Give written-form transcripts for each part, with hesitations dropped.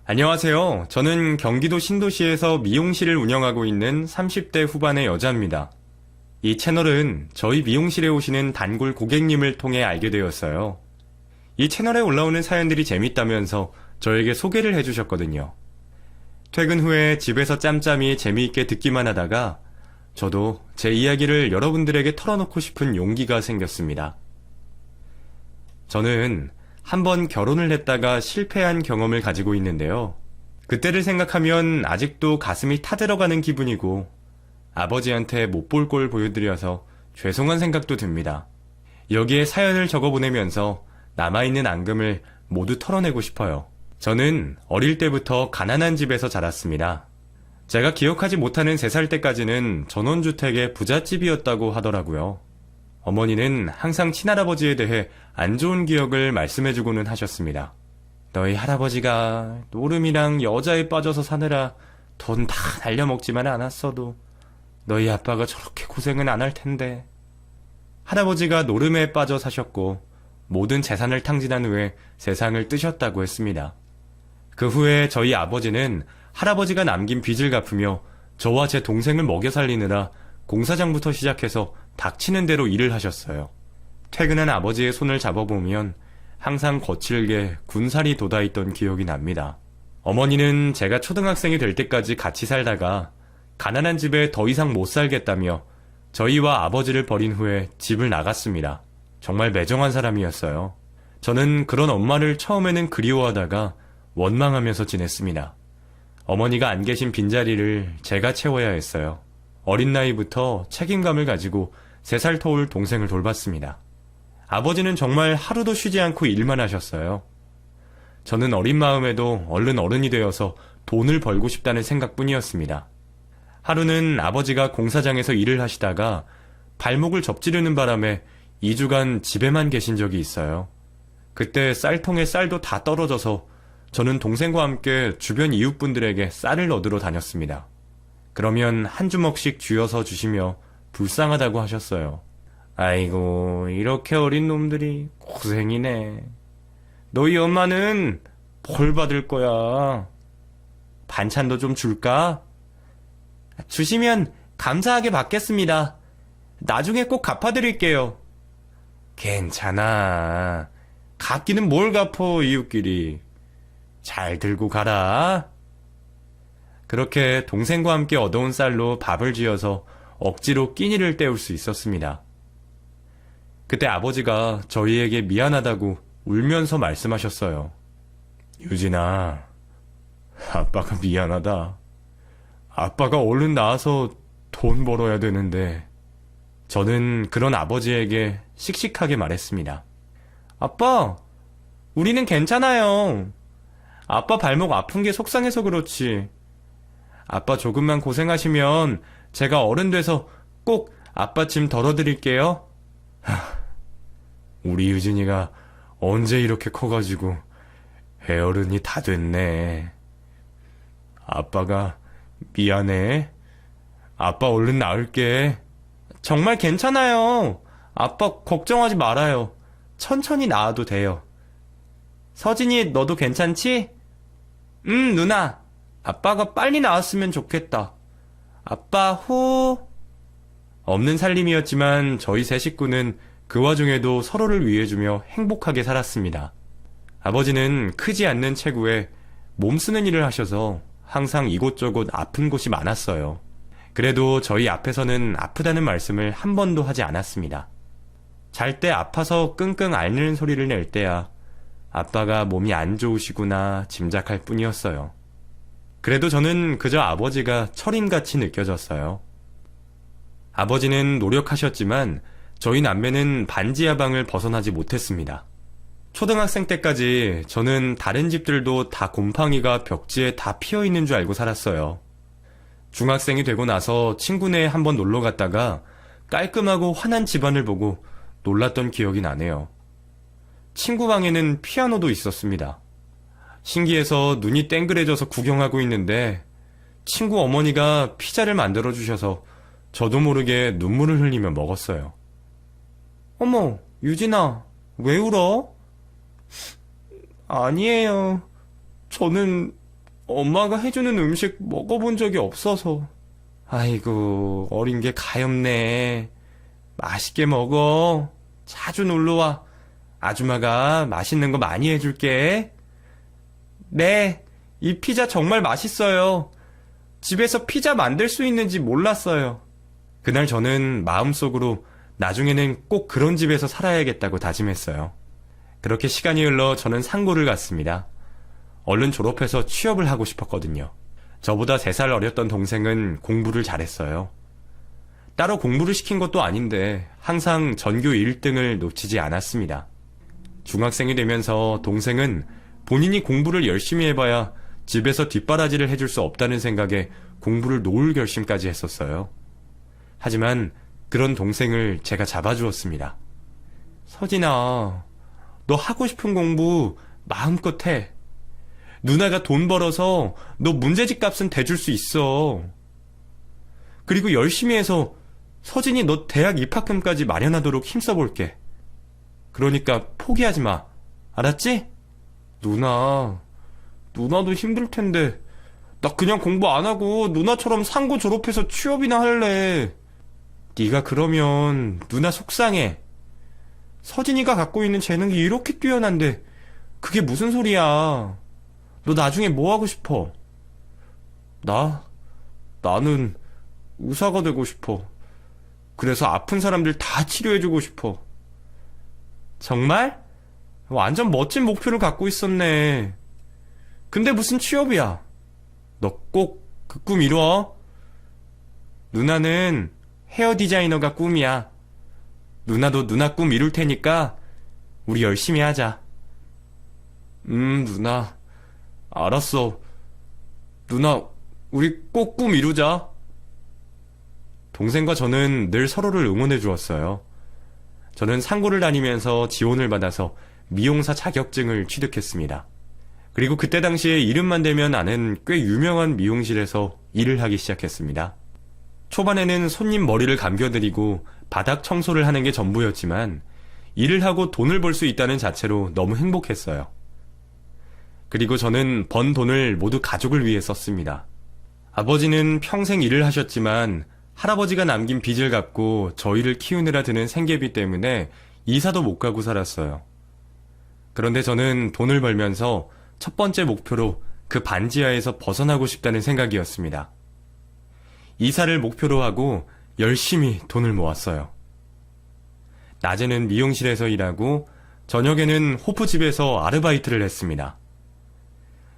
안녕하세요. 저는 경기도 신도시에서 미용실을 운영하고 있는 30대 후반의 여자입니다. 이 채널은 저희 미용실에 오시는 단골 고객님을 통해 알게 되었어요. 이 채널에 올라오는 사연들이 재밌다면서 저에게 소개를 해주셨거든요. 퇴근 후에 집에서 짬짬이 재미있게 듣기만 하다가 저도 제 이야기를 여러분들에게 털어놓고 싶은 용기가 생겼습니다. 저는 한번 결혼을 했다가 실패한 경험을 가지고 있는데요. 그때를 생각하면 아직도 가슴이 타들어가는 기분이고 아버지한테 못 볼 꼴 보여드려서 죄송한 생각도 듭니다. 여기에 사연을 적어보내면서 남아있는 앙금을 모두 털어내고 싶어요. 저는 어릴 때부터 가난한 집에서 자랐습니다. 제가 기억하지 못하는 3살 때까지는 전원주택의 부잣집이었다고 하더라고요. 어머니는 항상 친할아버지에 대해 안 좋은 기억을 말씀해주고는 하셨습니다. 너희 할아버지가 노름이랑 여자에 빠져서 사느라 돈 다 날려먹지만 않았어도 너희 아빠가 저렇게 고생은 안 할 텐데. 할아버지가 노름에 빠져 사셨고 모든 재산을 탕진한 후에 세상을 뜨셨다고 했습니다. 그 후에 저희 아버지는 할아버지가 남긴 빚을 갚으며 저와 제 동생을 먹여 살리느라 공사장부터 시작해서 닥치는 대로 일을 하셨어요. 퇴근한 아버지의 손을 잡아보면 항상 거칠게 군살이 돋아있던 기억이 납니다. 어머니는 제가 초등학생이 될 때까지 같이 살다가 가난한 집에 더 이상 못 살겠다며 저희와 아버지를 버린 후에 집을 나갔습니다. 정말 매정한 사람이었어요. 저는 그런 엄마를 처음에는 그리워하다가 원망하면서 지냈습니다. 어머니가 안 계신 빈자리를 제가 채워야 했어요. 어린 나이부터 책임감을 가지고 3살 터울 동생을 돌봤습니다. 아버지는 정말 하루도 쉬지 않고 일만 하셨어요. 저는 어린 마음에도 얼른 어른이 되어서 돈을 벌고 싶다는 생각뿐이었습니다. 하루는 아버지가 공사장에서 일을 하시다가 발목을 접지르는 바람에 2주간 집에만 계신 적이 있어요. 그때 쌀통에 쌀도 다 떨어져서 저는 동생과 함께 주변 이웃분들에게 쌀을 얻으러 다녔습니다. 그러면 한 주먹씩 쥐어서 주시며 불쌍하다고 하셨어요. 아이고, 이렇게 어린 놈들이 고생이네. 너희 엄마는 벌 받을 거야. 반찬도 좀 줄까? 주시면 감사하게 받겠습니다. 나중에 꼭 갚아드릴게요. 괜찮아. 갚기는 뭘 갚어, 이웃끼리. 잘 들고 가라. 그렇게 동생과 함께 얻어온 쌀로 밥을 지어서 억지로 끼니를 때울 수 있었습니다. 그때 아버지가 저희에게 미안하다고 울면서 말씀하셨어요. 유진아, 아빠가 미안하다. 아빠가 얼른 나와서 돈 벌어야 되는데. 저는 그런 아버지에게 씩씩하게 말했습니다. 아빠, 우리는 괜찮아요. 아빠 발목 아픈 게 속상해서 그렇지. 아빠 조금만 고생하시면 제가 어른 돼서 꼭 아빠 짐 덜어드릴게요. 우리 유진이가 언제 이렇게 커가지고 애어른이 다 됐네. 아빠가 미안해. 아빠 얼른 나을게. 정말 괜찮아요. 아빠 걱정하지 말아요. 천천히 나아도 돼요. 서진이 너도 괜찮지? 누나. 아빠가 빨리 나왔으면 좋겠다. 아빠 호. 없는 살림이었지만 저희 세 식구는 그 와중에도 서로를 위해주며 행복하게 살았습니다. 아버지는 크지 않는 체구에 몸 쓰는 일을 하셔서 항상 이곳저곳 아픈 곳이 많았어요. 그래도 저희 앞에서는 아프다는 말씀을 한 번도 하지 않았습니다. 잘 때 아파서 끙끙 앓는 소리를 낼 때야 아빠가 몸이 안 좋으시구나 짐작할 뿐이었어요. 그래도 저는 그저 아버지가 철인같이 느껴졌어요. 아버지는 노력하셨지만 저희 남매는 반지하방을 벗어나지 못했습니다. 초등학생 때까지 저는 다른 집들도 다 곰팡이가 벽지에 다 피어있는 줄 알고 살았어요. 중학생이 되고 나서 친구네에 한번 놀러 갔다가 깔끔하고 환한 집안을 보고 놀랐던 기억이 나네요. 친구 방에는 피아노도 있었습니다. 신기해서 눈이 땡그레져서 구경하고 있는데 친구 어머니가 피자를 만들어주셔서 저도 모르게 눈물을 흘리며 먹었어요. 어머, 유진아, 왜 울어? 아니에요. 저는 엄마가 해주는 음식 먹어본 적이 없어서. 아이고, 어린 게 가엾네. 맛있게 먹어. 자주 놀러와. 아줌마가 맛있는 거 많이 해줄게. 네, 이 피자 정말 맛있어요. 집에서 피자 만들 수 있는지 몰랐어요. 그날 저는 마음속으로 나중에는 꼭 그런 집에서 살아야겠다고 다짐했어요. 그렇게 시간이 흘러 저는 상고를 갔습니다. 얼른 졸업해서 취업을 하고 싶었거든요. 저보다 3살 어렸던 동생은 공부를 잘했어요. 따로 공부를 시킨 것도 아닌데 항상 전교 1등을 놓치지 않았습니다. 중학생이 되면서 동생은 본인이 공부를 열심히 해봐야 집에서 뒷바라지를 해줄 수 없다는 생각에 공부를 놓을 결심까지 했었어요. 하지만 그런 동생을 제가 잡아주었습니다. 서진아, 너 하고 싶은 공부 마음껏 해. 누나가 돈 벌어서 너 문제집 값은 대줄 수 있어. 그리고 열심히 해서 서진이 너 대학 입학금까지 마련하도록 힘써볼게. 그러니까 포기하지 마. 알았지? 누나도 힘들 텐데. 나 그냥 공부 안 하고 누나처럼 상고 졸업해서 취업이나 할래. 네가 그러면 누나 속상해. 서진이가 갖고 있는 재능이 이렇게 뛰어난데 그게 무슨 소리야. 너 나중에 뭐 하고 싶어? 나는 의사가 되고 싶어. 그래서 아픈 사람들 다 치료해주고 싶어. 정말? 완전 멋진 목표를 갖고 있었네. 근데 무슨 취업이야? 너 꼭 그 꿈 이뤄. 누나는 헤어 디자이너가 꿈이야. 누나도 누나 꿈 이룰 테니까 우리 열심히 하자. 누나. 알았어. 누나, 우리 꼭 꿈 이루자. 동생과 저는 늘 서로를 응원해 주었어요. 저는 상고를 다니면서 지원을 받아서 미용사 자격증을 취득했습니다. 그리고 그때 당시에 이름만 대면 아는 꽤 유명한 미용실에서 일을 하기 시작했습니다. 초반에는 손님 머리를 감겨드리고 바닥 청소를 하는 게 전부였지만 일을 하고 돈을 벌 수 있다는 자체로 너무 행복했어요. 그리고 저는 번 돈을 모두 가족을 위해 썼습니다. 아버지는 평생 일을 하셨지만 할아버지가 남긴 빚을 갚고 저희를 키우느라 드는 생계비 때문에 이사도 못 가고 살았어요. 그런데 저는 돈을 벌면서 첫 번째 목표로 그 반지하에서 벗어나고 싶다는 생각이었습니다. 이사를 목표로 하고 열심히 돈을 모았어요. 낮에는 미용실에서 일하고 저녁에는 호프집에서 아르바이트를 했습니다.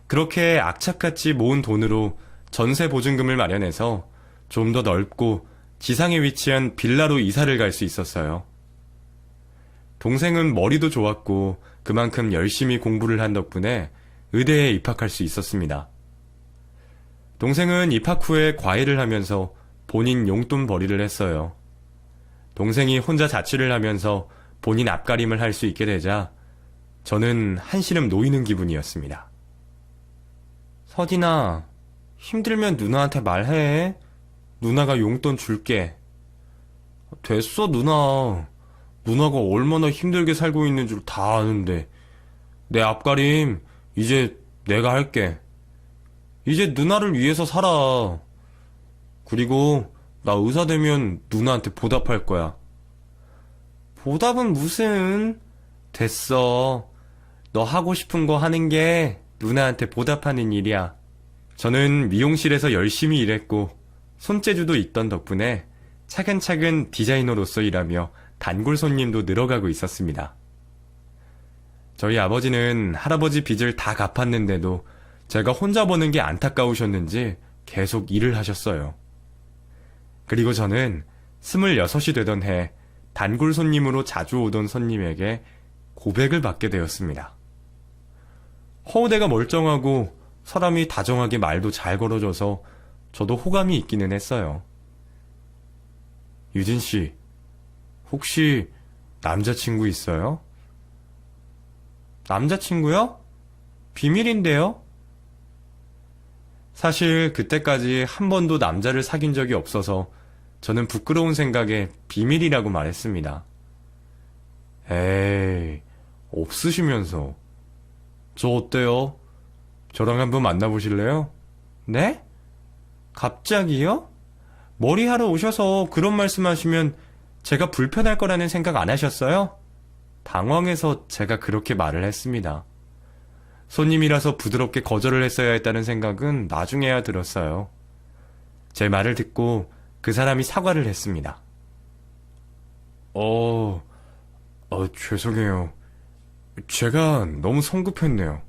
그렇게 악착같이 모은 돈으로 전세 보증금을 마련해서 좀 더 넓고 지상에 위치한 빌라로 이사를 갈 수 있었어요. 동생은 머리도 좋았고 그만큼 열심히 공부를 한 덕분에 의대에 입학할 수 있었습니다. 동생은 입학 후에 과외를 하면서 본인 용돈벌이를 했어요. 동생이 혼자 자취를 하면서 본인 앞가림을 할 수 있게 되자 저는 한시름 놓이는 기분이었습니다. 서진아, 힘들면 누나한테 말해. 누나가 용돈 줄게. 됐어, 누나. 누나가 얼마나 힘들게 살고 있는 줄 다 아는데. 내 앞가림 이제 내가 할게. 이제 누나를 위해서 살아. 그리고 나 의사 되면 누나한테 보답할 거야. 보답은 무슨? 됐어. 너 하고 싶은 거 하는 게 누나한테 보답하는 일이야. 저는 미용실에서 열심히 일했고 손재주도 있던 덕분에 차근차근 디자이너로서 일하며 단골 손님도 늘어가고 있었습니다. 저희 아버지는 할아버지 빚을 다 갚았는데도 제가 혼자 버는 게 안타까우셨는지 계속 일을 하셨어요. 그리고 저는 26이 되던 해 단골 손님으로 자주 오던 손님에게 고백을 받게 되었습니다. 허우대가 멀쩡하고 사람이 다정하게 말도 잘 걸어줘서 저도 호감이 있기는 했어요. 유진 씨, 혹시 남자친구 있어요? 남자친구요? 비밀인데요? 사실 그때까지 한 번도 남자를 사귄 적이 없어서 저는 부끄러운 생각에 비밀이라고 말했습니다. 에이, 없으시면서. 저 어때요? 저랑 한번 만나보실래요? 네? 갑자기요? 머리하러 오셔서 그런 말씀하시면 제가 불편할 거라는 생각 안 하셨어요? 당황해서 제가 그렇게 말을 했습니다. 손님이라서 부드럽게 거절을 했어야 했다는 생각은 나중에야 들었어요. 제 말을 듣고 그 사람이 사과를 했습니다. 죄송해요. 제가 너무 성급했네요.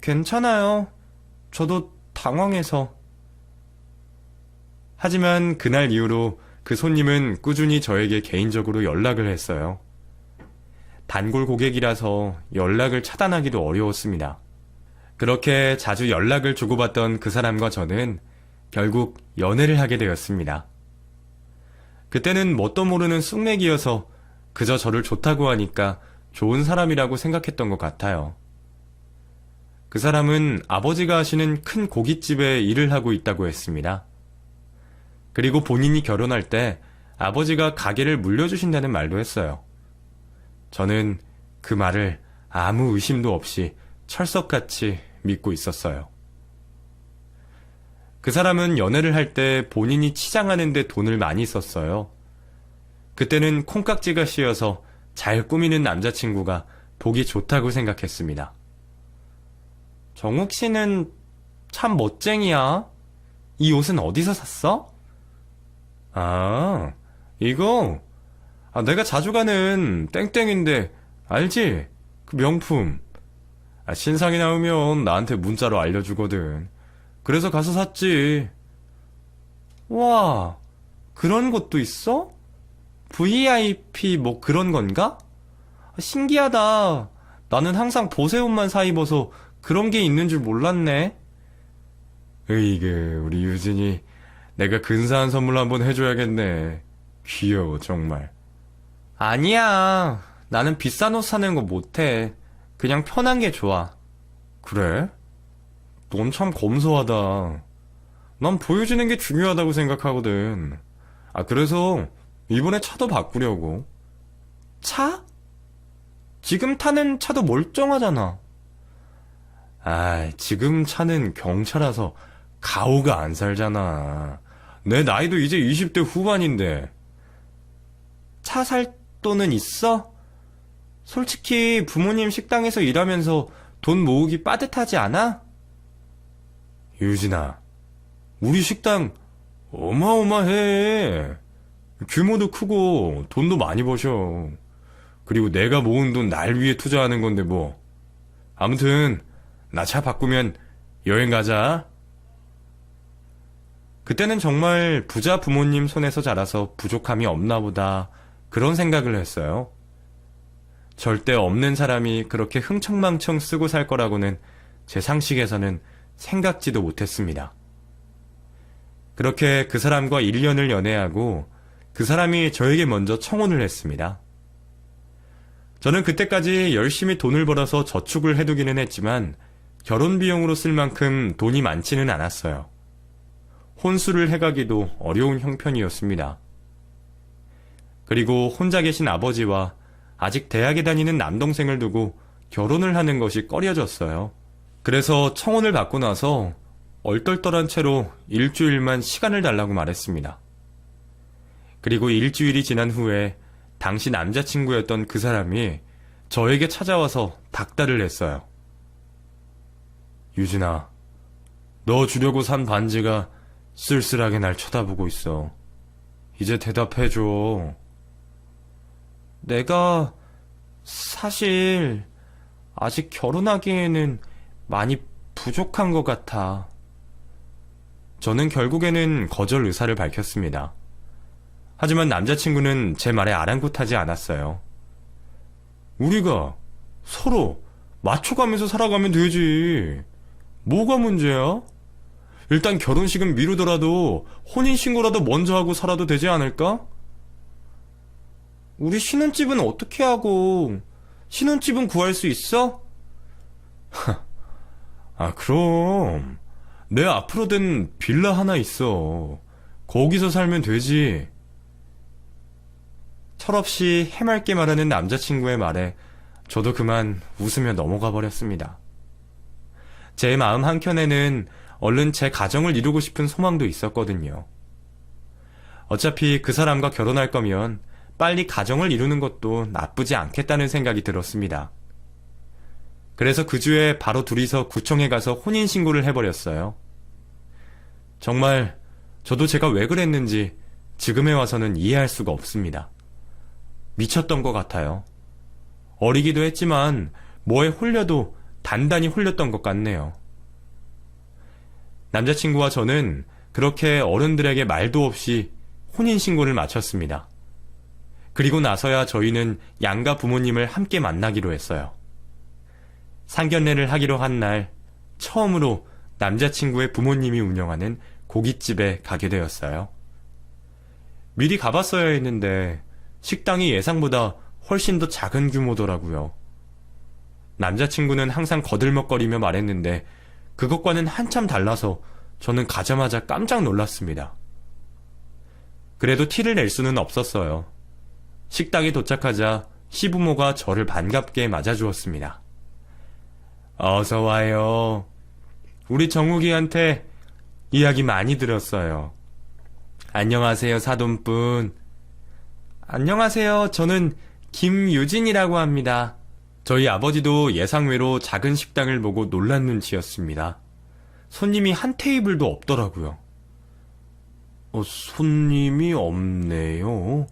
괜찮아요. 저도 당황해서. 하지만 그날 이후로 그 손님은 꾸준히 저에게 개인적으로 연락을 했어요. 단골 고객이라서 연락을 차단하기도 어려웠습니다. 그렇게 자주 연락을 주고받던 그 사람과 저는 결국 연애를 하게 되었습니다. 그때는 뭣도 모르는 쑥맥이어서 그저 저를 좋다고 하니까 좋은 사람이라고 생각했던 것 같아요. 그 사람은 아버지가 하시는 큰 고깃집에 일을 하고 있다고 했습니다. 그리고 본인이 결혼할 때 아버지가 가게를 물려주신다는 말도 했어요. 저는 그 말을 아무 의심도 없이 철석같이 믿고 있었어요. 그 사람은 연애를 할 때 본인이 치장하는데 돈을 많이 썼어요. 그때는 콩깍지가 씌어서 잘 꾸미는 남자친구가 보기 좋다고 생각했습니다. 정욱 씨는 참 멋쟁이야. 이 옷은 어디서 샀어? 아, 이거? 내가 자주 가는 땡땡인데, 알지? 그 명품. 신상이 나오면 나한테 문자로 알려주거든. 그래서 가서 샀지. 와, 그런 것도 있어? VIP 뭐 그런 건가? 신기하다. 나는 항상 보세 옷만 사 입어서 그런 게 있는 줄 몰랐네. 으이그, 우리 유진이 내가 근사한 선물 한번 해줘야겠네. 귀여워, 정말. 아니야. 나는 비싼 옷 사는 거 못해. 그냥 편한 게 좋아. 그래? 넌 참 검소하다. 난 보여지는 게 중요하다고 생각하거든. 그래서 이번에 차도 바꾸려고. 차? 지금 타는 차도 멀쩡하잖아. 지금 차는 경차라서 가오가 안 살잖아. 내 나이도 이제 20대 후반인데. 차 살 돈은 있어? 솔직히 부모님 식당에서 일하면서 돈 모으기 빠듯하지 않아? 유진아, 우리 식당 어마어마해. 규모도 크고 돈도 많이 버셔. 그리고 내가 모은 돈 날 위해 투자하는 건데 뭐. 아무튼 나 차 바꾸면 여행 가자. 그때는 정말 부자 부모님 손에서 자라서 부족함이 없나 보다 그런 생각을 했어요. 절대 없는 사람이 그렇게 흥청망청 쓰고 살 거라고는 제 상식에서는 생각지도 못했습니다. 그렇게 그 사람과 1년을 연애하고 그 사람이 저에게 먼저 청혼을 했습니다. 저는 그때까지 열심히 돈을 벌어서 저축을 해두기는 했지만 결혼 비용으로 쓸 만큼 돈이 많지는 않았어요. 혼수를 해가기도 어려운 형편이었습니다. 그리고 혼자 계신 아버지와 아직 대학에 다니는 남동생을 두고 결혼을 하는 것이 꺼려졌어요. 그래서 청혼을 받고 나서 얼떨떨한 채로 일주일만 시간을 달라고 말했습니다. 그리고 일주일이 지난 후에 당시 남자친구였던 그 사람이 저에게 찾아와서 닥달을 했어요. 유진아, 너 주려고 산 반지가 쓸쓸하게 날 쳐다보고 있어. 이제 대답해줘. 내가 사실 아직 결혼하기에는 많이 부족한 것 같아. 저는 결국에는 거절 의사를 밝혔습니다. 하지만 남자친구는 제 말에 아랑곳하지 않았어요. 우리가 서로 맞춰가면서 살아가면 되지. 뭐가 문제야? 일단 결혼식은 미루더라도 혼인신고라도 먼저 하고 살아도 되지 않을까? 우리 신혼집은 어떻게 하고, 신혼집은 구할 수 있어? 그럼 내 앞으로 된 빌라 하나 있어. 거기서 살면 되지. 철없이 해맑게 말하는 남자친구의 말에 저도 그만 웃으며 넘어가 버렸습니다. 제 마음 한켠에는 얼른 제 가정을 이루고 싶은 소망도 있었거든요. 어차피 그 사람과 결혼할 거면 빨리 가정을 이루는 것도 나쁘지 않겠다는 생각이 들었습니다. 그래서 그 주에 바로 둘이서 구청에 가서 혼인신고를 해버렸어요. 정말 저도 제가 왜 그랬는지 지금에 와서는 이해할 수가 없습니다. 미쳤던 것 같아요. 어리기도 했지만 뭐에 홀려도 단단히 홀렸던 것 같네요. 남자친구와 저는 그렇게 어른들에게 말도 없이 혼인신고를 마쳤습니다. 그리고 나서야 저희는 양가 부모님을 함께 만나기로 했어요. 상견례를 하기로 한 날 처음으로 남자친구의 부모님이 운영하는 고깃집에 가게 되었어요. 미리 가봤어야 했는데 식당이 예상보다 훨씬 더 작은 규모더라고요. 남자친구는 항상 거들먹거리며 말했는데 그것과는 한참 달라서 저는 가자마자 깜짝 놀랐습니다. 그래도 티를 낼 수는 없었어요. 식당에 도착하자 시부모가 저를 반갑게 맞아주었습니다. 어서 와요. 우리 정욱이한테 이야기 많이 들었어요. 안녕하세요, 사돈분. 안녕하세요. 저는 김유진이라고 합니다. 저희 아버지도 예상외로 작은 식당을 보고 놀란 눈치였습니다. 손님이 한 테이블도 없더라고요. 손님이 없네요.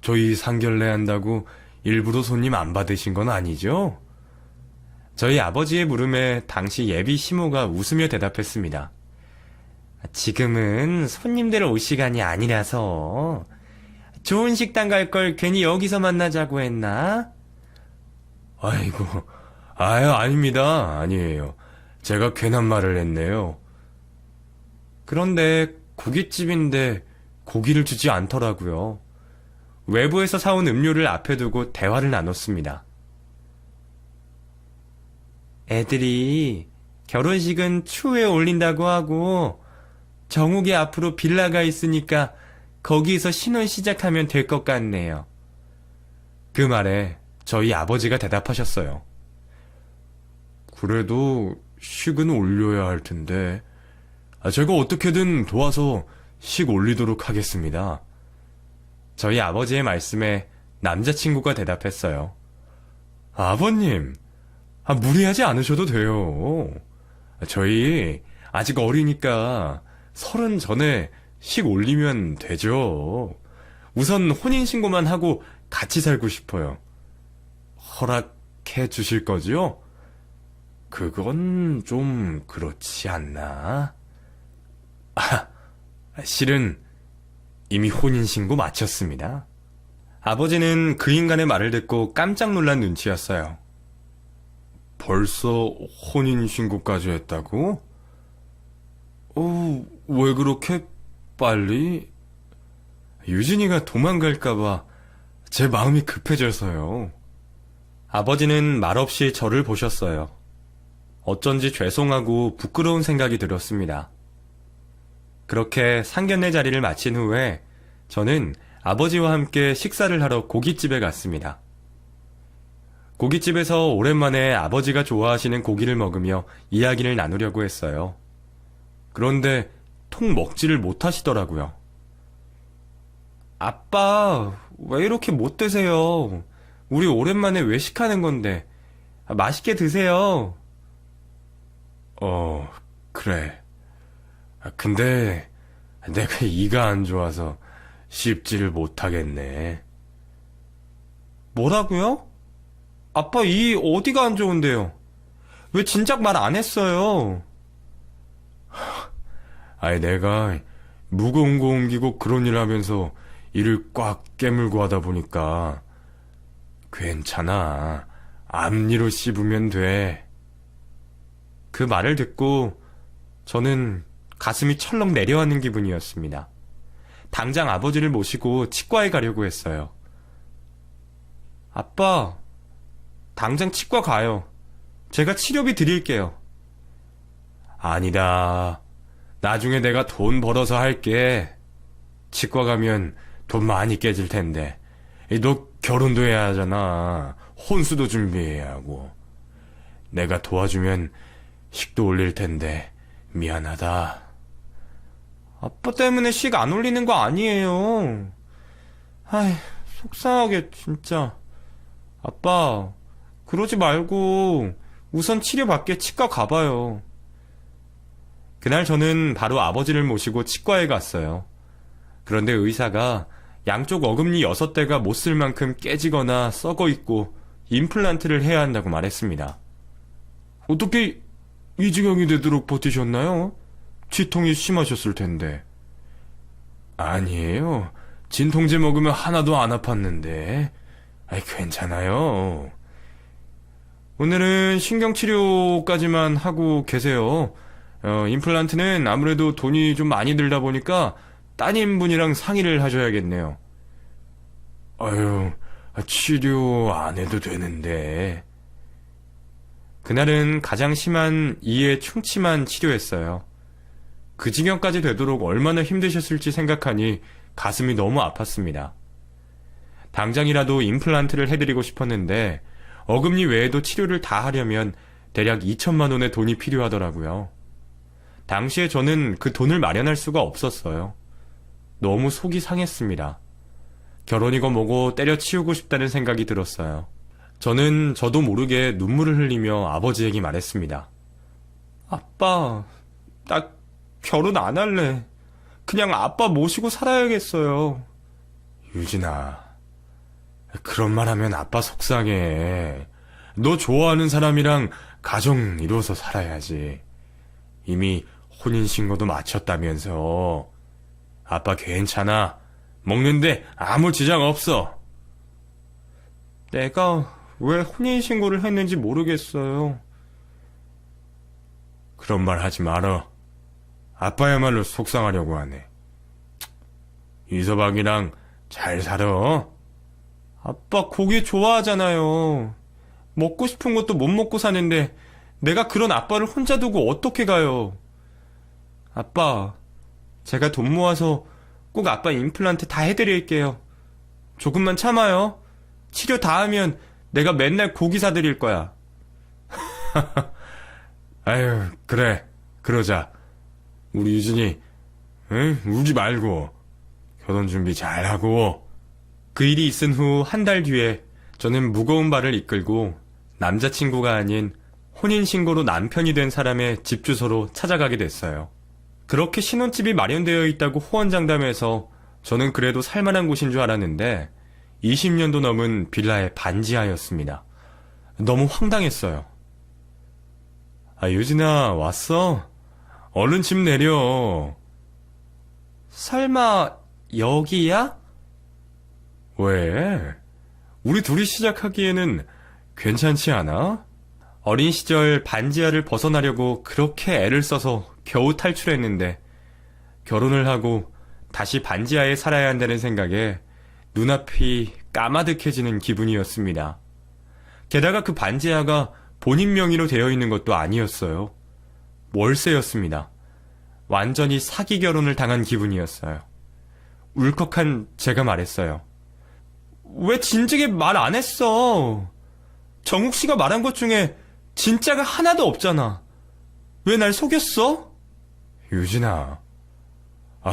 저희 상견례 한다고 일부러 손님 안 받으신 건 아니죠? 저희 아버지의 물음에 당시 예비 시모가 웃으며 대답했습니다. 지금은 손님들 올 시간이 아니라서 좋은 식당 갈 걸 괜히 여기서 만나자고 했나? 아이고, 아닙니다. 아니에요. 제가 괜한 말을 했네요. 그런데 고깃집인데 고기를 주지 않더라고요. 외부에서 사온 음료를 앞에 두고 대화를 나눴습니다. 애들이 결혼식은 추후에 올린다고 하고 정욱이 앞으로 빌라가 있으니까 거기서 신혼 시작하면 될 것 같네요. 그 말에 저희 아버지가 대답하셨어요. 그래도 식은 올려야 할 텐데 제가 어떻게든 도와서 식 올리도록 하겠습니다. 저희 아버지의 말씀에 남자친구가 대답했어요. 아버님, 무리하지 않으셔도 돼요. 저희 아직 어리니까 30 전에 식 올리면 되죠. 우선 혼인신고만 하고 같이 살고 싶어요. 허락해 주실 거죠? 그건 좀 그렇지 않나? 실은 이미 혼인신고 마쳤습니다. 아버지는 그 인간의 말을 듣고 깜짝 놀란 눈치였어요. 벌써 혼인신고까지 했다고? 왜 그렇게 빨리? 유진이가 도망갈까봐 제 마음이 급해져서요. 아버지는 말없이 저를 보셨어요. 어쩐지 죄송하고 부끄러운 생각이 들었습니다. 그렇게 상견례 자리를 마친 후에 저는 아버지와 함께 식사를 하러 고깃집에 갔습니다. 고깃집에서 오랜만에 아버지가 좋아하시는 고기를 먹으며 이야기를 나누려고 했어요. 그런데 통 먹지를 못하시더라고요. 아빠, 왜 이렇게 못 드세요? 우리 오랜만에 외식하는 건데 맛있게 드세요. 그래. 근데 내가 이가 안 좋아서 씹지를 못하겠네. 뭐라고요? 아빠 이 어디가 안 좋은데요? 왜 진작 말 안 했어요? 내가 무거운 거 옮기고 그런 일 하면서 이를 꽉 깨물고 하다 보니까 괜찮아. 앞니로 씹으면 돼. 그 말을 듣고 저는 가슴이 철렁 내려앉는 기분이었습니다. 당장 아버지를 모시고 치과에 가려고 했어요. 아빠, 당장 치과 가요. 제가 치료비 드릴게요. 아니다. 나중에 내가 돈 벌어서 할게. 치과 가면 돈 많이 깨질 텐데. 너 결혼도 해야 하잖아. 혼수도 준비해야 하고. 내가 도와주면 식도 올릴 텐데 미안하다. 아빠 때문에 식 안 올리는 거 아니에요. 아이, 속상하게 진짜. 아빠, 그러지 말고 우선 치료받게 치과 가봐요. 그날 저는 바로 아버지를 모시고 치과에 갔어요. 그런데 의사가 양쪽 어금니 6대가 못 쓸 만큼 깨지거나 썩어 있고 임플란트를 해야 한다고 말했습니다. 어떻게 이 지경이 되도록 버티셨나요? 치통이 심하셨을 텐데. 아니에요. 진통제 먹으면 하나도 안 아팠는데. 괜찮아요. 오늘은 신경치료까지만 하고 계세요. 임플란트는 아무래도 돈이 좀 많이 들다 보니까 따님분이랑 상의를 하셔야겠네요. 아유, 치료 안 해도 되는데. 그날은 가장 심한 이의 충치만 치료했어요. 그 지경까지 되도록 얼마나 힘드셨을지 생각하니 가슴이 너무 아팠습니다. 당장이라도 임플란트를 해드리고 싶었는데 어금니 외에도 치료를 다 하려면 대략 2천만 원의 돈이 필요하더라고요. 당시에 저는 그 돈을 마련할 수가 없었어요. 너무 속이 상했습니다. 결혼이고 뭐고 때려치우고 싶다는 생각이 들었어요. 저는 저도 모르게 눈물을 흘리며 아버지에게 말했습니다. 아빠, 나 결혼 안 할래. 그냥 아빠 모시고 살아야겠어요. 유진아, 그런 말 하면 아빠 속상해. 너 좋아하는 사람이랑 가정 이루어서 살아야지. 이미 혼인신고도 마쳤다면서. 아빠 괜찮아. 먹는데 아무 지장 없어. 내가 왜 혼인신고를 했는지 모르겠어요. 그런 말 하지 말어. 아빠야말로 속상하려고 하네. 이서방이랑 잘 살아. 아빠 고기 좋아하잖아요. 먹고 싶은 것도 못 먹고 사는데 내가 그런 아빠를 혼자 두고 어떻게 가요. 아빠, 제가 돈 모아서 꼭 아빠 임플란트 다 해드릴게요. 조금만 참아요. 치료 다 하면 내가 맨날 고기 사드릴 거야. 아유, 그래. 그러자. 우리 유진이, 응? 울지 말고 결혼 준비 잘하고. 그 일이 있은 후 한 달 뒤에 저는 무거운 발을 이끌고 남자친구가 아닌 혼인신고로 남편이 된 사람의 집 주소로 찾아가게 됐어요. 그렇게 신혼집이 마련되어 있다고 호언장담해서 저는 그래도 살만한 곳인 줄 알았는데 20년도 넘은 빌라의 반지하였습니다. 너무 황당했어요. 유진아, 왔어? 얼른 집 내려. 설마 여기야? 왜? 우리 둘이 시작하기에는 괜찮지 않아? 어린 시절 반지하를 벗어나려고 그렇게 애를 써서 겨우 탈출했는데 결혼을 하고 다시 반지하에 살아야 한다는 생각에 눈앞이 까마득해지는 기분이었습니다. 게다가 그 반지하가 본인 명의로 되어 있는 것도 아니었어요. 월세였습니다. 완전히 사기 결혼을 당한 기분이었어요. 울컥한 제가 말했어요. 왜 진즉에 말 안 했어? 정욱 씨가 말한 것 중에 진짜가 하나도 없잖아. 왜 날 속였어? 유진아,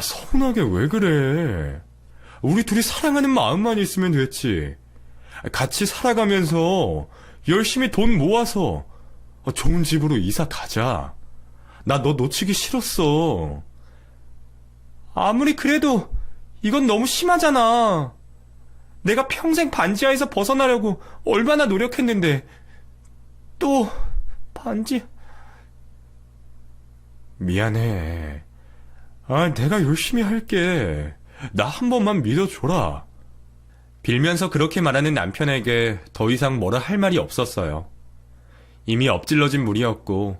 서운하게 왜 그래? 우리 둘이 사랑하는 마음만 있으면 됐지. 같이 살아가면서 열심히 돈 모아서 좋은 집으로 이사 가자. 나 너 놓치기 싫었어. 아무리 그래도 이건 너무 심하잖아. 내가 평생 반지하에서 벗어나려고 얼마나 노력했는데 또 반지... 미안해. 내가 열심히 할게. 나 한 번만 믿어줘라. 빌면서 그렇게 말하는 남편에게 더 이상 뭐라 할 말이 없었어요. 이미 엎질러진 물이었고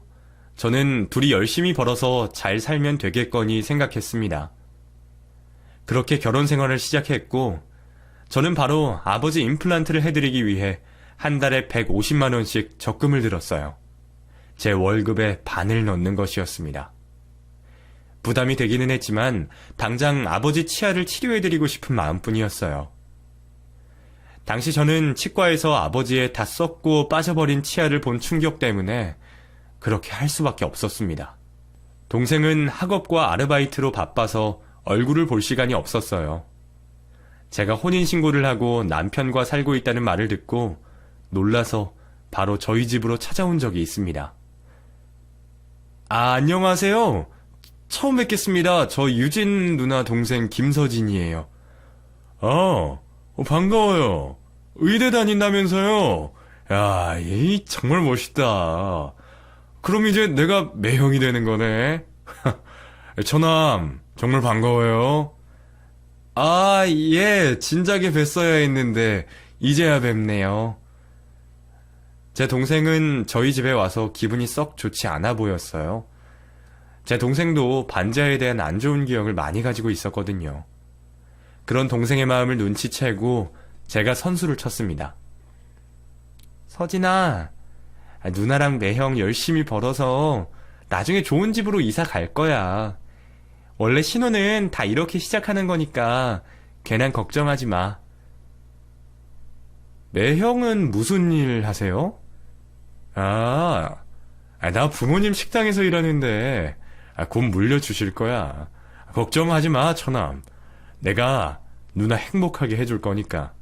저는 둘이 열심히 벌어서 잘 살면 되겠거니 생각했습니다. 그렇게 결혼 생활을 시작했고 저는 바로 아버지 임플란트를 해드리기 위해 한 달에 150만 원씩 적금을 들었어요. 제 월급의 반을 넣는 것이었습니다. 부담이 되기는 했지만 당장 아버지 치아를 치료해드리고 싶은 마음뿐이었어요. 당시 저는 치과에서 아버지의 다 썩고 빠져버린 치아를 본 충격 때문에 그렇게 할 수밖에 없었습니다. 동생은 학업과 아르바이트로 바빠서 얼굴을 볼 시간이 없었어요. 제가 혼인신고를 하고 남편과 살고 있다는 말을 듣고 놀라서 바로 저희 집으로 찾아온 적이 있습니다. 안녕하세요. 처음 뵙겠습니다. 저 유진 누나 동생 김서진이에요. 반가워요. 의대 다닌다면서요? 야, 얘 정말 멋있다. 그럼 이제 내가 매형이 되는 거네. 처남, 정말 반가워요. 예, 진작에 뵀어야 했는데 이제야 뵙네요. 제 동생은 저희 집에 와서 기분이 썩 좋지 않아 보였어요. 제 동생도 반지하에 대한 안 좋은 기억을 많이 가지고 있었거든요. 그런 동생의 마음을 눈치채고 제가 선수를 쳤습니다. 서진아, 누나랑 매형 열심히 벌어서 나중에 좋은 집으로 이사 갈 거야. 원래 신혼은 다 이렇게 시작하는 거니까 괜한 걱정하지 마. 매형은 무슨 일 하세요? 나 부모님 식당에서 일하는데 곧 물려주실 거야. 걱정하지 마, 처남. 내가 누나 행복하게 해줄 거니까.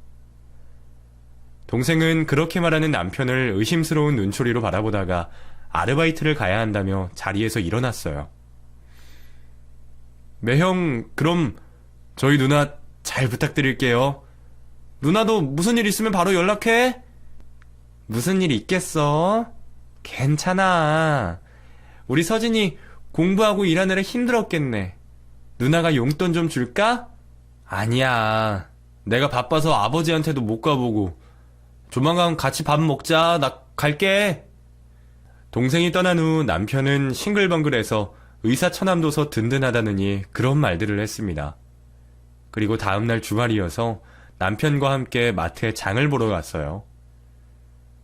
동생은 그렇게 말하는 남편을 의심스러운 눈초리로 바라보다가 아르바이트를 가야 한다며 자리에서 일어났어요. 매형, 그럼 저희 누나 잘 부탁드릴게요. 누나도 무슨 일 있으면 바로 연락해. 무슨 일 있겠어? 괜찮아. 우리 서진이 공부하고 일하느라 힘들었겠네. 누나가 용돈 좀 줄까? 아니야. 내가 바빠서 아버지한테도 못 가보고. 조만간 같이 밥 먹자. 나 갈게. 동생이 떠난 후 남편은 싱글벙글해서 의사처남도서 든든하다느니 그런 말들을 했습니다. 그리고 다음날 주말이어서 남편과 함께 마트에 장을 보러 갔어요.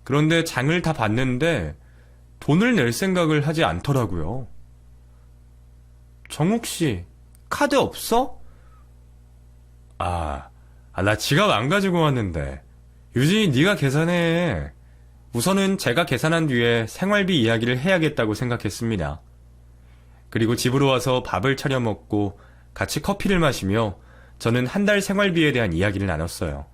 그런데 장을 다 봤는데 돈을 낼 생각을 하지 않더라고요. 정욱씨, 카드 없어? 나 지갑 안 가지고 왔는데. 유진이 네가 계산해. 우선은 제가 계산한 뒤에 생활비 이야기를 해야겠다고 생각했습니다. 그리고 집으로 와서 밥을 차려 먹고 같이 커피를 마시며 저는 한 달 생활비에 대한 이야기를 나눴어요.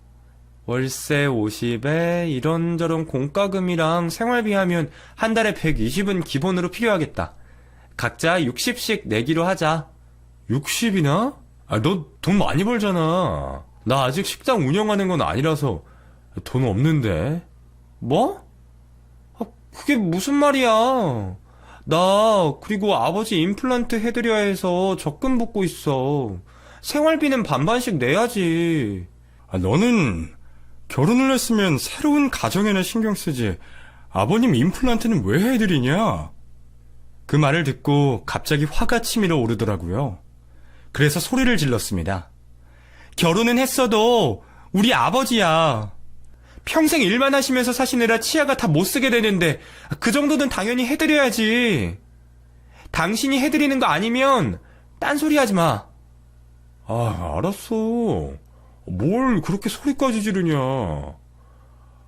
월세 50에 이런저런 공과금이랑 생활비 하면 한 달에 120은 기본으로 필요하겠다. 각자 60씩 내기로 하자. 60이나? 너 돈 많이 벌잖아. 나 아직 식당 운영하는 건 아니라서 돈 없는데. 뭐? 그게 무슨 말이야. 나 그리고 아버지 임플란트 해드려야 해서 적금 붓고 있어. 생활비는 반반씩 내야지. 너는 결혼을 했으면 새로운 가정에나 신경 쓰지. 아버님 임플란트는 왜 해드리냐? 그 말을 듣고 갑자기 화가 치밀어 오르더라고요. 그래서 소리를 질렀습니다. 결혼은 했어도 우리 아버지야. 평생 일만 하시면서 사시느라 치아가 다 못 쓰게 되는데 그 정도는 당연히 해드려야지. 당신이 해드리는 거 아니면 딴소리 하지 마. 알았어. 뭘 그렇게 소리까지 지르냐.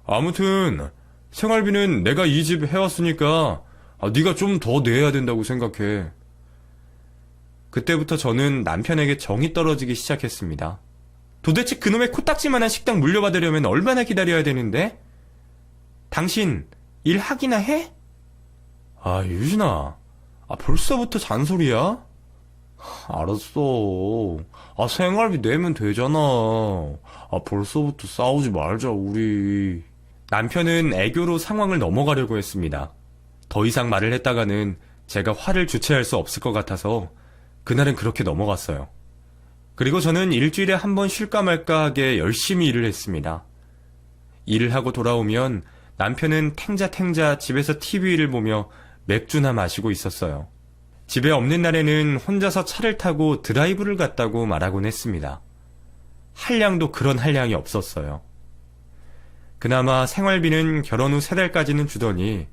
아무튼 생활비는 내가 이 집 해왔으니까 네가 좀 더 내야 된다고 생각해. 그때부터 저는 남편에게 정이 떨어지기 시작했습니다. 도대체 그놈의 코딱지만한 식당 물려받으려면 얼마나 기다려야 되는데? 당신 일하기나 해? 유진아, 벌써부터 잔소리야? 알았어. 생활비 내면 되잖아. 벌써부터 싸우지 말자, 우리. 남편은 애교로 상황을 넘어가려고 했습니다. 더 이상 말을 했다가는 제가 화를 주체할 수 없을 것 같아서 그날은 그렇게 넘어갔어요. 그리고 저는 일주일에 한 번 쉴까 말까 하게 열심히 일을 했습니다. 일을 하고 돌아오면 남편은 탱자탱자 집에서 TV를 보며 맥주나 마시고 있었어요. 집에 없는 날에는 혼자서 차를 타고 드라이브를 갔다고 말하곤 했습니다. 한량도 그런 한량이 없었어요. 그나마 생활비는 결혼 후 3달까지는 주더니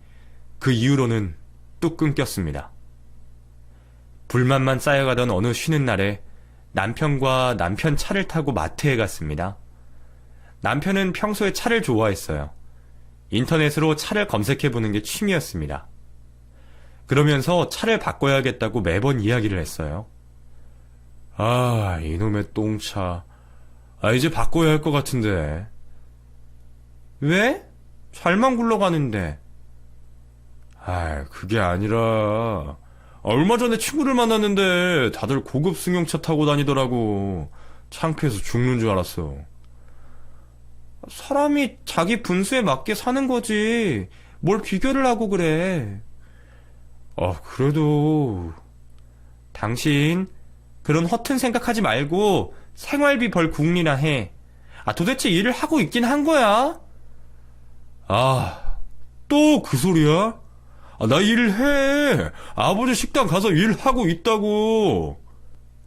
그 이후로는 뚝 끊겼습니다. 불만만 쌓여가던 어느 쉬는 날에 남편과 남편 차를 타고 마트에 갔습니다. 남편은 평소에 차를 좋아했어요. 인터넷으로 차를 검색해보는 게 취미였습니다. 그러면서 차를 바꿔야겠다고 매번 이야기를 했어요. 아, 이놈의 똥차. 이제 바꿔야 할 것 같은데. 왜? 잘만 굴러가는데. 그게 아니라, 얼마 전에 친구를 만났는데 다들 고급 승용차 타고 다니더라고. 창피해서 죽는 줄 알았어. 사람이 자기 분수에 맞게 사는 거지. 뭘 비교를 하고 그래. 그래도 당신 그런 허튼 생각하지 말고 생활비 벌 궁리나 해. 도대체 일을 하고 있긴 한 거야? 또 그 소리야? 나 일을 해. 아버지 식당 가서 일하고 있다고.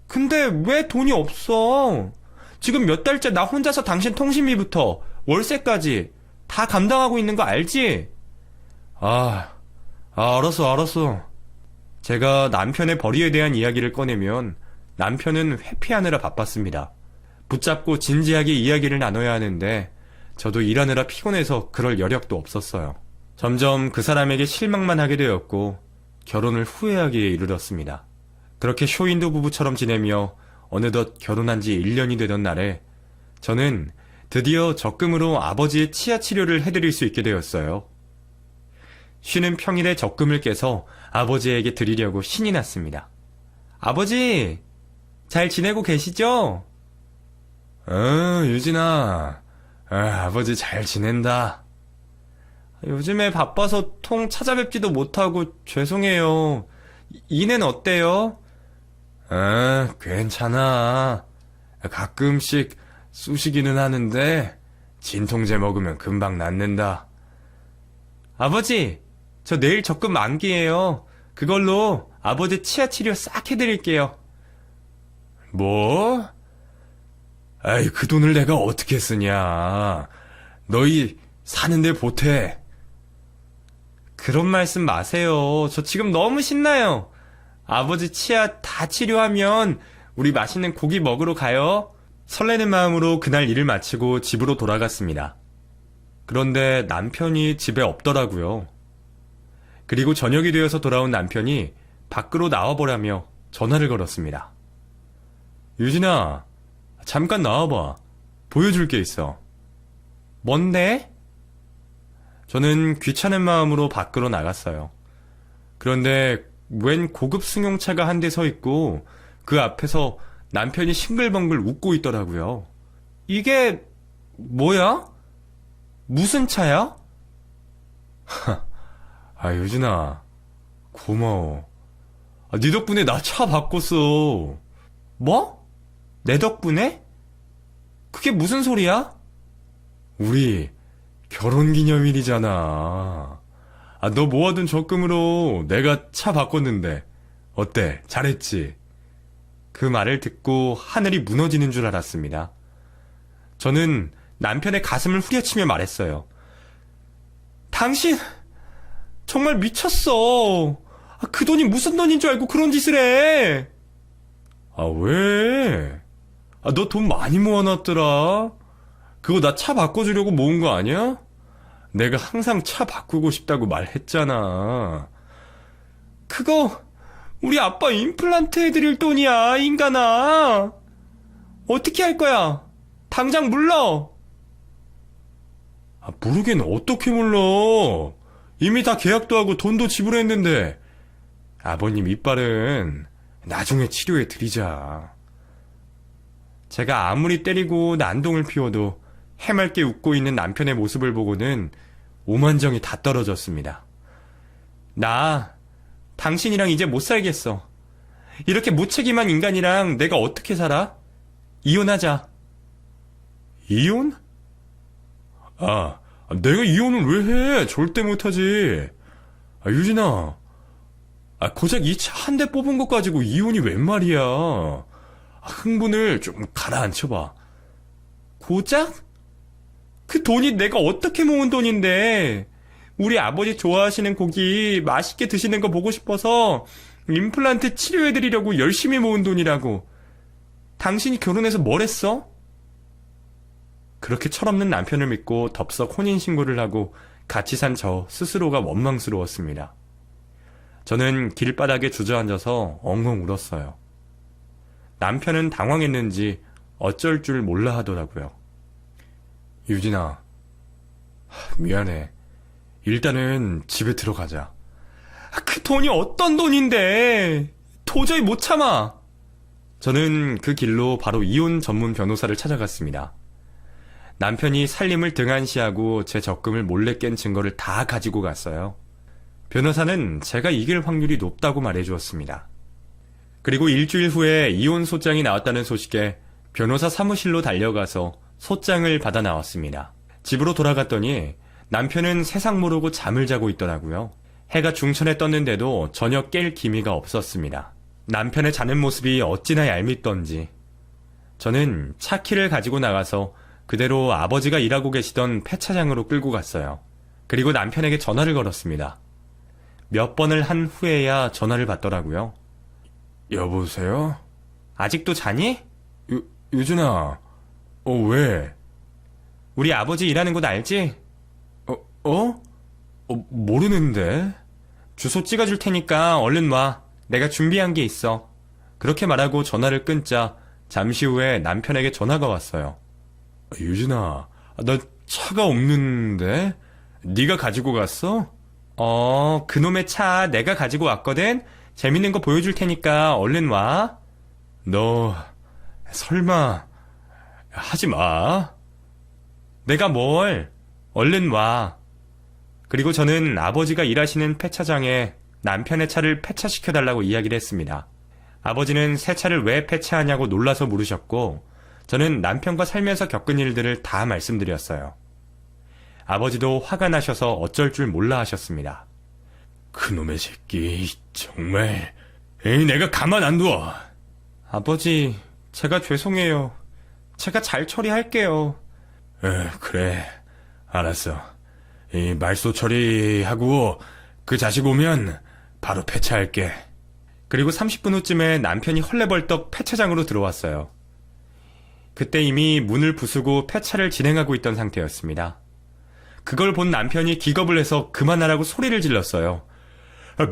근데 왜 돈이 없어? 지금 몇 달째 나 혼자서 당신 통신비부터 월세까지 다 감당하고 있는 거 알지? 알았어. 제가 남편의 벌이에 대한 이야기를 꺼내면 남편은 회피하느라 바빴습니다. 붙잡고 진지하게 이야기를 나눠야 하는데 저도 일하느라 피곤해서 그럴 여력도 없었어요. 점점 그 사람에게 실망만 하게 되었고 결혼을 후회하기에 이르렀습니다. 그렇게 쇼윈도 부부처럼 지내며 어느덧 결혼한 지 1년이 되던 날에 저는 드디어 적금으로 아버지의 치아 치료를 해드릴 수 있게 되었어요. 쉬는 평일에 적금을 깨서 아버지에게 드리려고 신이 났습니다. 아버지, 잘 지내고 계시죠? 유진아. 아버지 잘 지낸다. 요즘에 바빠서 통 찾아뵙지도 못하고 죄송해요. 이는 어때요? 괜찮아. 가끔씩 쑤시기는 하는데 진통제 먹으면 금방 낫는다. 아버지, 저 내일 적금 만기예요. 그걸로 아버지 치아 치료 싹 해드릴게요. 뭐? 그 돈을 내가 어떻게 쓰냐. 너희 사는데 보태. 그런 말씀 마세요. 저 지금 너무 신나요. 아버지 치아 다 치료하면 우리 맛있는 고기 먹으러 가요. 설레는 마음으로 그날 일을 마치고 집으로 돌아갔습니다. 그런데 남편이 집에 없더라고요. 그리고 저녁이 되어서 돌아온 남편이 밖으로 나와보라며 전화를 걸었습니다. 유진아, 잠깐 나와봐. 보여줄 게 있어. 뭔데? 저는 귀찮은 마음으로 밖으로 나갔어요. 그런데 웬 고급 승용차가 한 대 서 있고 그 앞에서 남편이 싱글벙글 웃고 있더라고요. 이게 뭐야? 무슨 차야? 유진아, 고마워. 네 덕분에 나 차 바꿨어. 뭐? 내 덕분에? 그게 무슨 소리야? 우리 결혼기념일이잖아. 너 모아둔 적금으로 내가 차 바꿨는데 어때? 잘했지? 그 말을 듣고 하늘이 무너지는 줄 알았습니다. 저는 남편의 가슴을 후려치며 말했어요. 당신 정말 미쳤어. 그 돈이 무슨 돈인 줄 알고 그런 짓을 해. 왜? 너 돈 많이 모아놨더라. 그거 나 차 바꿔주려고 모은 거 아니야? 내가 항상 차 바꾸고 싶다고 말했잖아. 그거 우리 아빠 임플란트 해드릴 돈이야, 인간아. 어떻게 할 거야? 당장 물러. 모르긴 어떻게 물러. 이미 다 계약도 하고 돈도 지불했는데. 아버님 이빨은 나중에 치료해 드리자. 제가 아무리 때리고 난동을 피워도 해맑게 웃고 있는 남편의 모습을 보고는 오만정이 다 떨어졌습니다. 나 당신이랑 이제 못 살겠어. 이렇게 무책임한 인간이랑 내가 어떻게 살아? 이혼하자. 이혼? 내가 이혼을 왜 해? 절대 못하지. 유진아, 고작 이 차 한 대 뽑은 것 가지고 이혼이 웬 말이야. 흥분을 좀 가라앉혀봐. 고작? 그 돈이 내가 어떻게 모은 돈인데. 우리 아버지 좋아하시는 고기 맛있게 드시는 거 보고 싶어서 임플란트 치료해드리려고 열심히 모은 돈이라고. 당신이 결혼해서 뭘 했어? 그렇게 철없는 남편을 믿고 덥석 혼인신고를 하고 같이 산 저 스스로가 원망스러웠습니다. 저는 길바닥에 주저앉아서 엉엉 울었어요. 남편은 당황했는지 어쩔 줄 몰라 하더라고요. 유진아, 미안해. 일단은 집에 들어가자. 그 돈이 어떤 돈인데? 도저히 못 참아. 저는 그 길로 바로 이혼 전문 변호사를 찾아갔습니다. 남편이 살림을 등한시하고 제 적금을 몰래 깬 증거를 다 가지고 갔어요. 변호사는 제가 이길 확률이 높다고 말해주었습니다. 그리고 일주일 후에 이혼 소장이 나왔다는 소식에 변호사 사무실로 달려가서 소장을 받아 나왔습니다. 집으로 돌아갔더니 남편은 세상 모르고 잠을 자고 있더라고요. 해가 중천에 떴는데도 전혀 깰 기미가 없었습니다. 남편의 자는 모습이 어찌나 얄밉던지. 저는 차키를 가지고 나가서 그대로 아버지가 일하고 계시던 폐차장으로 끌고 갔어요. 그리고 남편에게 전화를 걸었습니다. 몇 번을 한 후에야 전화를 받더라고요. 여보세요? 아직도 자니? 유준아, 왜? 우리 아버지 일하는 곳 알지? 모르는데? 주소 찍어줄 테니까 얼른 와. 내가 준비한 게 있어. 그렇게 말하고 전화를 끊자 잠시 후에 남편에게 전화가 왔어요. 유진아, 나 차가 없는데? 네가 가지고 갔어? 그놈의 차 내가 가지고 왔거든? 재밌는 거 보여줄 테니까 얼른 와. 너 설마 하지 마. 내가 뭘? 얼른 와. 그리고 저는 아버지가 일하시는 폐차장에 남편의 차를 폐차시켜달라고 이야기를 했습니다. 아버지는 새 차를 왜 폐차하냐고 놀라서 물으셨고, 저는 남편과 살면서 겪은 일들을 다 말씀드렸어요. 아버지도 화가 나셔서 어쩔 줄 몰라 하셨습니다. 그놈의 새끼, 정말. 내가 가만 안 둬. 아버지, 제가 죄송해요. 제가 잘 처리할게요. 그래, 알았어. 말소 처리하고 그 자식 오면 바로 폐차할게. 그리고 30분 후쯤에 남편이 헐레벌떡 폐차장으로 들어왔어요. 그때 이미 문을 부수고 폐차를 진행하고 있던 상태였습니다. 그걸 본 남편이 기겁을 해서 그만하라고 소리를 질렀어요.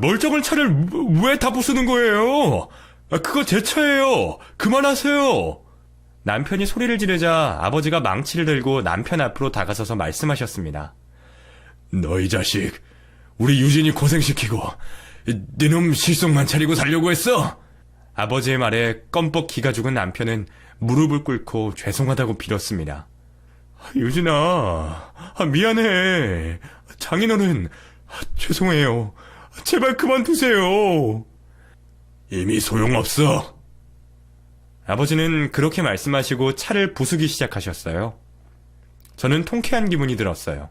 멀쩡한 차를 왜 다 부수는 거예요? 그거 제 차예요. 그만하세요. 남편이 소리를 지르자 아버지가 망치를 들고 남편 앞으로 다가서서 말씀하셨습니다. 너 이 자식, 우리 유진이 고생시키고 네놈 실속만 차리고 살려고 했어? 아버지의 말에 껌뻑 기가 죽은 남편은 무릎을 꿇고 죄송하다고 빌었습니다. 유진아, 미안해. 장인어른, 죄송해요. 제발 그만두세요. 이미 소용없어. 아버지는 그렇게 말씀하시고 차를 부수기 시작하셨어요. 저는 통쾌한 기분이 들었어요.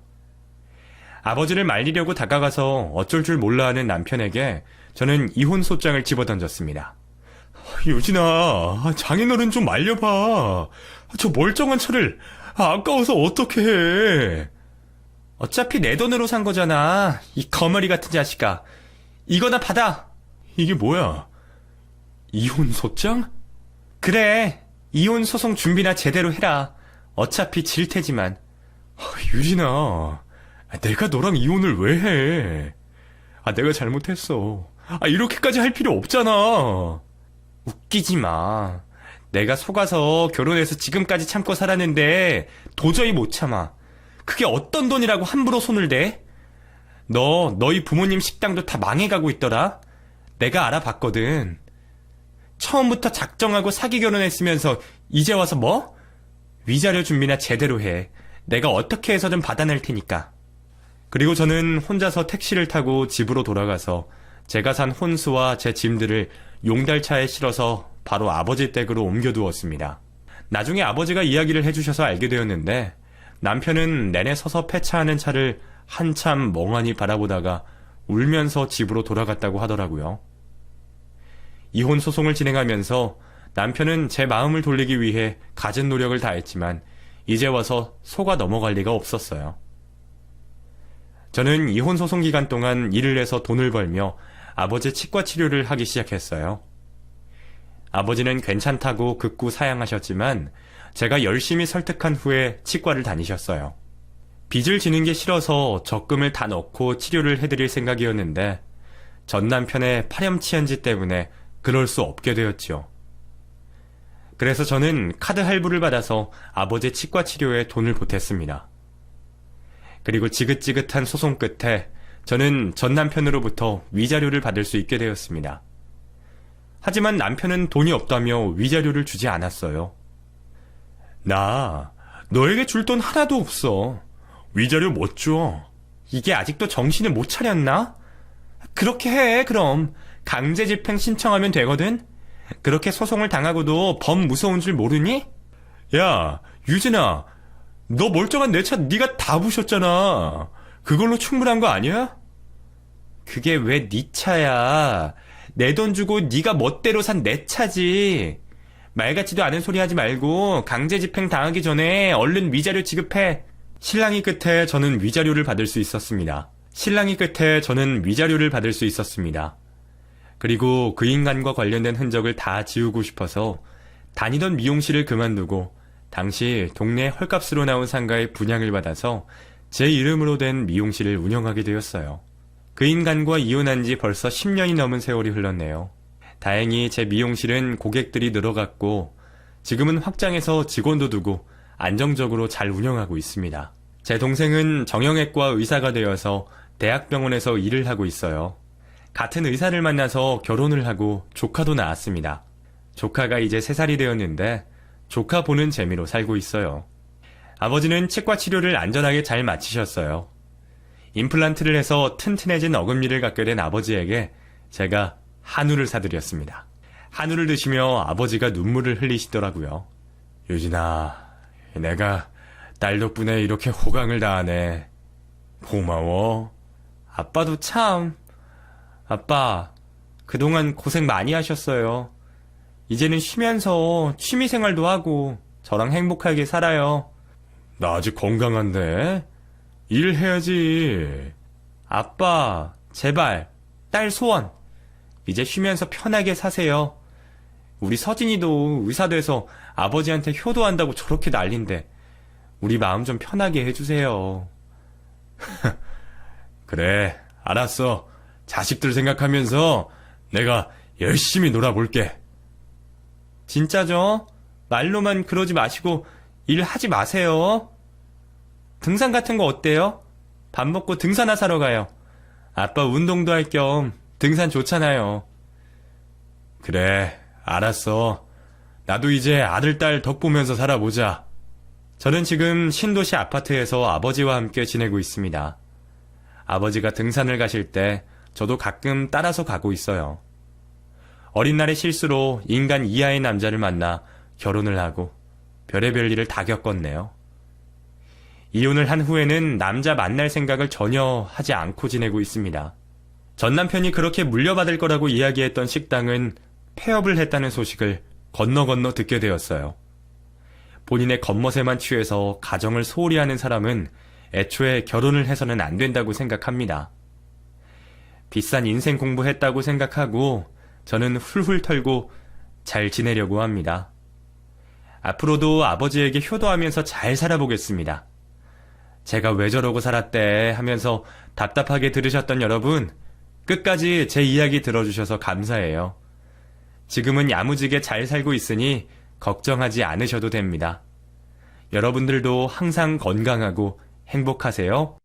아버지를 말리려고 다가가서 어쩔 줄 몰라 하는 남편에게 저는 이혼 소장을 집어던졌습니다. 유진아, 장인어른 좀 말려봐. 저 멀쩡한 차를 아까워서 어떻게 해. 어차피 내 돈으로 산 거잖아. 이 거머리 같은 자식아. 이거나 받아. 이게 뭐야? 이혼 소장? 그래. 이혼 소송 준비나 제대로 해라. 어차피 질 테지만. 유진아, 내가 너랑 이혼을 왜 해? 내가 잘못했어. 이렇게까지 할 필요 없잖아. 웃기지 마. 내가 속아서 결혼해서 지금까지 참고 살았는데 도저히 못 참아. 그게 어떤 돈이라고 함부로 손을 대? 너희 부모님 식당도 다 망해가고 있더라. 내가 알아봤거든. 처음부터 작정하고 사기 결혼했으면서 이제 와서 뭐? 위자료 준비나 제대로 해. 내가 어떻게 해서든 받아낼 테니까. 그리고 저는 혼자서 택시를 타고 집으로 돌아가서 제가 산 혼수와 제 짐들을 용달차에 실어서 바로 아버지 댁으로 옮겨두었습니다. 나중에 아버지가 이야기를 해주셔서 알게 되었는데 남편은 내내 서서 폐차하는 차를 한참 멍하니 바라보다가 울면서 집으로 돌아갔다고 하더라고요. 이혼 소송을 진행하면서 남편은 제 마음을 돌리기 위해 갖은 노력을 다했지만 이제 와서 속아 넘어갈 리가 없었어요. 저는 이혼 소송 기간 동안 일을 해서 돈을 벌며 아버지 치과 치료를 하기 시작했어요. 아버지는 괜찮다고 극구 사양하셨지만 제가 열심히 설득한 후에 치과를 다니셨어요. 빚을 지는 게 싫어서 적금을 다 넣고 치료를 해드릴 생각이었는데 전 남편의 파렴치한 짓 때문에 그럴 수 없게 되었지요. 그래서 저는 카드 할부를 받아서 아버지 치과 치료에 돈을 보탰습니다. 그리고 지긋지긋한 소송 끝에 저는 전 남편으로부터 위자료를 받을 수 있게 되었습니다. 하지만 남편은 돈이 없다며 위자료를 주지 않았어요. 나 너에게 줄 돈 하나도 없어. 위자료 못 줘. 이게 아직도 정신을 못 차렸나? 그렇게 해, 그럼. 강제집행 신청하면 되거든? 그렇게 소송을 당하고도 범 무서운 줄 모르니? 야, 유진아, 너 멀쩡한 내 차 네가 다 부셨잖아. 그걸로 충분한 거 아니야? 그게 왜 네 차야? 내 돈 주고 네가 멋대로 산 내 차지. 말 같지도 않은 소리 하지 말고 강제집행 당하기 전에 얼른 위자료 지급해. 신랑이 끝에 저는 위자료를 받을 수 있었습니다. 그리고 그 인간과 관련된 흔적을 다 지우고 싶어서 다니던 미용실을 그만두고 당시 동네 헐값으로 나온 상가에 분양을 받아서 제 이름으로 된 미용실을 운영하게 되었어요. 그 인간과 이혼한 지 벌써 10년이 넘은 세월이 흘렀네요. 다행히 제 미용실은 고객들이 늘어갔고 지금은 확장해서 직원도 두고 안정적으로 잘 운영하고 있습니다. 제 동생은 정형외과 의사가 되어서 대학병원에서 일을 하고 있어요. 같은 의사를 만나서 결혼을 하고 조카도 낳았습니다. 조카가 이제 3살이 되었는데 조카 보는 재미로 살고 있어요. 아버지는 치과 치료를 안전하게 잘 마치셨어요. 임플란트를 해서 튼튼해진 어금니를 갖게 된 아버지에게 제가 한우를 사드렸습니다. 한우를 드시며 아버지가 눈물을 흘리시더라고요. 유진아, 내가 딸 덕분에 이렇게 호강을 다하네. 고마워. 아빠도 참. 아빠, 그동안 고생 많이 하셨어요. 이제는 쉬면서 취미생활도 하고 저랑 행복하게 살아요. 나 아직 건강한데? 일해야지. 아빠, 제발, 딸 소원. 이제 쉬면서 편하게 사세요. 우리 서진이도 의사 돼서 아버지한테 효도한다고 저렇게 난린데 우리 마음 좀 편하게 해주세요. 그래, 알았어. 자식들 생각하면서 내가 열심히 놀아볼게. 진짜죠? 말로만 그러지 마시고 일하지 마세요. 등산 같은 거 어때요? 밥 먹고 등산화 사러 가요. 아빠 운동도 할 겸 등산 좋잖아요. 그래, 알았어. 나도 이제 아들, 딸 덕 보면서 살아보자. 저는 지금 신도시 아파트에서 아버지와 함께 지내고 있습니다. 아버지가 등산을 가실 때 저도 가끔 따라서 가고 있어요. 어린 날의 실수로 인간 이하의 남자를 만나 결혼을 하고 별의별 일을 다 겪었네요. 이혼을 한 후에는 남자 만날 생각을 전혀 하지 않고 지내고 있습니다. 전 남편이 그렇게 물려받을 거라고 이야기했던 식당은 폐업을 했다는 소식을 건너 듣게 되었어요. 본인의 겉멋에만 취해서 가정을 소홀히 하는 사람은 애초에 결혼을 해서는 안 된다고 생각합니다. 비싼 인생 공부했다고 생각하고 저는 훌훌 털고 잘 지내려고 합니다. 앞으로도 아버지에게 효도하면서 잘 살아보겠습니다. 제가 왜 저러고 살았대 하면서 답답하게 들으셨던 여러분, 끝까지 제 이야기 들어주셔서 감사해요. 지금은 야무지게 잘 살고 있으니 걱정하지 않으셔도 됩니다. 여러분들도 항상 건강하고 행복하세요.